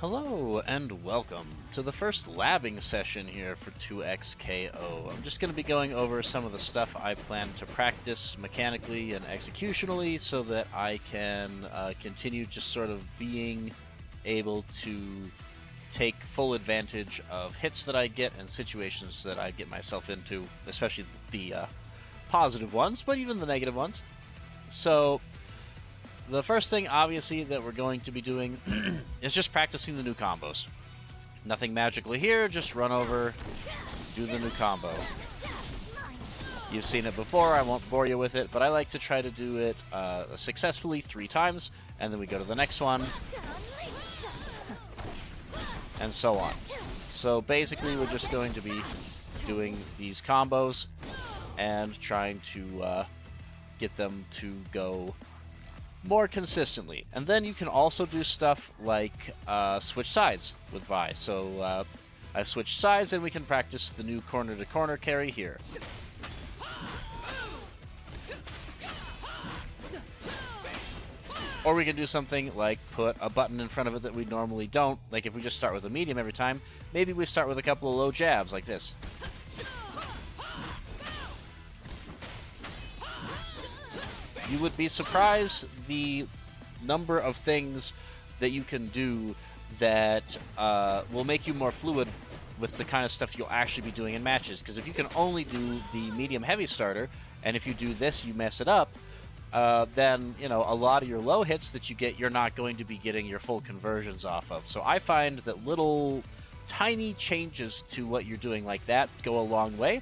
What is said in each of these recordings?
Hello and welcome to the first labbing session here for 2XKO. I'm just going to be going over some of the stuff I plan to practice mechanically and executionally so that I can continue just sort of being able to take full advantage of hits that I get and situations that I get myself into, especially the positive ones, but even the negative ones. So the first thing, obviously, that we're going to be doing is just practicing the new combos. Nothing magical here, just run over, do the new combo. You've seen it before, I won't bore you with it, but I like to try to do it successfully 3 times, and then we go to the next one, and so on. So basically, we're just going to be doing these combos and trying to get them to go more consistently. And then you can also do stuff like switch sides with Vi. So I switched sides and we can practice the new corner to corner carry here. Or we can do something like put a button in front of it that we normally don't. Like if we just start with a medium every time, maybe we start with a couple of low jabs like this. You would be surprised the number of things that you can do that will make you more fluid with the kind of stuff you'll actually be doing in matches. Because if you can only do the medium-heavy starter, and if you do this, you mess it up, then, you know, a lot of your low hits that you get, you're not going to be getting your full conversions off of. So I find that little tiny changes to what you're doing like that go a long way.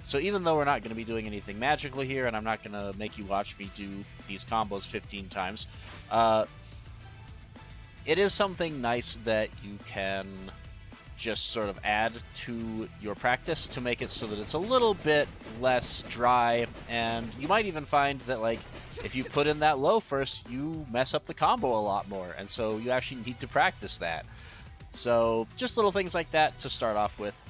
So even though we're not going to be doing anything magically here, and I'm not going to make you watch me do these combos 15 times, it is something nice that you can just sort of add to your practice to make it so that it's a little bit less dry, and you might even find that, like, if you put in that low first, you mess up the combo a lot more, and so you actually need to practice that. So just little things like that to start off with.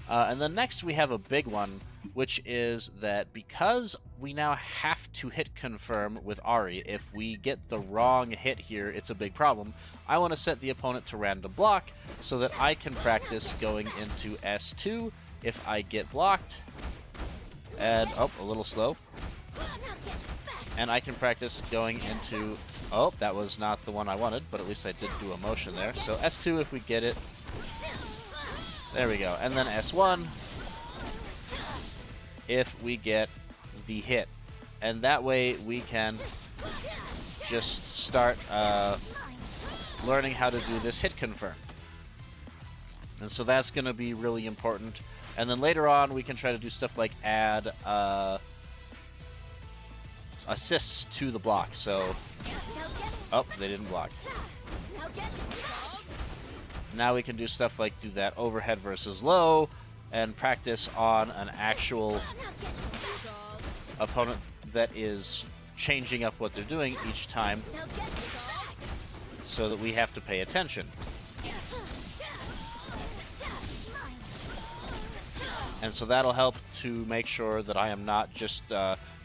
And then next we have a big one, which is that because we now have to hit confirm with Ahri, if we get the wrong hit here, it's a big problem. I want to set the opponent to random block so that I can practice going into S2 if I get blocked. And, oh, a little slow. And I can practice going into, oh, that was not the one I wanted, but at least I did do a motion there. So S2 if we get it. There we go. And then S1 if we get the hit. And that way we can just start learning how to do this hit confirm. And so that's going to be really important. And then later on we can try to do stuff like add assists to the block. So, oh, they didn't block. Now we can do stuff like do that overhead versus low and practice on an actual opponent that is changing up what they're doing each time so that we have to pay attention. And so that'll help to make sure that I am not just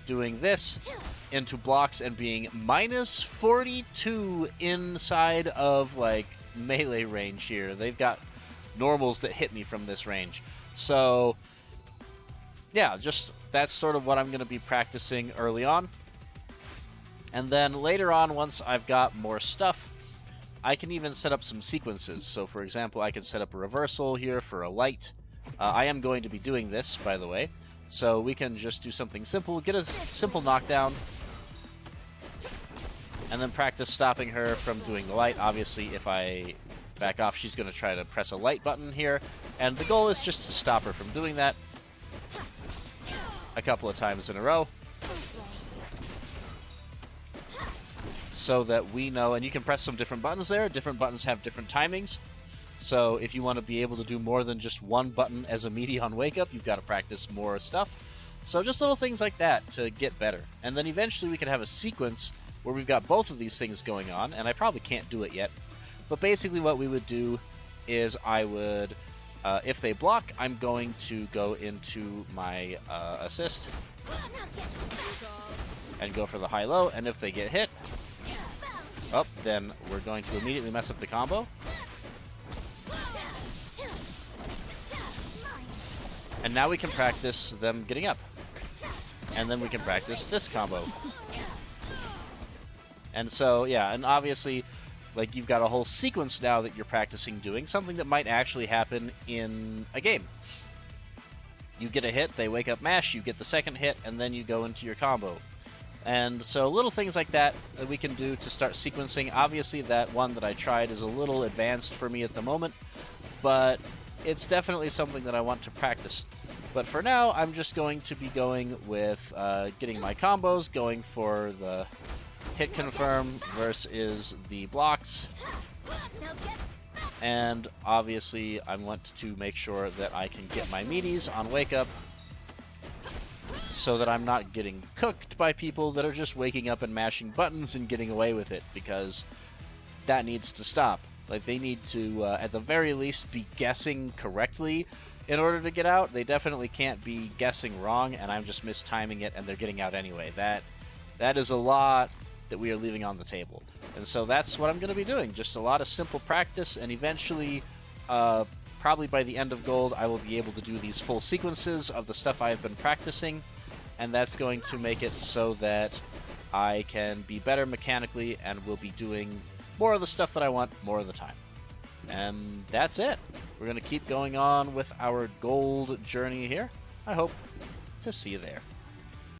doing this into blocks and being minus 42 inside of, like, melee range here. They've got normals that hit me from this range. So, yeah, just that's sort of what I'm going to be practicing early on. And then later on, once I've got more stuff, I can even set up some sequences. So, for example, I can set up a reversal here for a light. I am going to be doing this, by the way. So we can just do something simple, get a simple knockdown, and then practice stopping her from doing the light. Obviously, if I back off, she's going to try to press a light button here. And the goal is just to stop her from doing that a couple of times in a row, so that we know, and you can press some different buttons there. Different buttons have different timings. So if you want to be able to do more than just one button as a meaty on Wake Up, you've got to practice more stuff. So just little things like that to get better. And then eventually we can have a sequence where we've got both of these things going on, and I probably can't do it yet. But basically what we would do is I would, if they block, I'm going to go into my assist and go for the high-low, and if they get hit, oh, then we're going to immediately mess up the combo. And now we can practice them getting up. And then we can practice this combo. And so, yeah, and obviously, like, you've got a whole sequence now that you're practicing doing, something that might actually happen in a game. You get a hit, they wake up mash, you get the second hit, and then you go into your combo. And so little things like that we can do to start sequencing. Obviously, that one that I tried is a little advanced for me at the moment, but it's definitely something that I want to practice. But for now, I'm just going to be going with getting my combos, going for the hit confirm versus the blocks. And obviously, I want to make sure that I can get my meaties on wake up so that I'm not getting cooked by people that are just waking up and mashing buttons and getting away with it, because that needs to stop. Like, they need to, at the very least, be guessing correctly in order to get out. They definitely can't be guessing wrong, and I'm just mistiming it, and they're getting out anyway. That is a lot that we are leaving on the table. And so that's what I'm going to be doing. Just a lot of simple practice, and eventually, probably by the end of Gold, I will be able to do these full sequences of the stuff I've been practicing, and that's going to make it so that I can be better mechanically and will be doing more of the stuff that I want more of the time. And that's it. We're going to keep going on with our Gold journey here. I hope to see you there.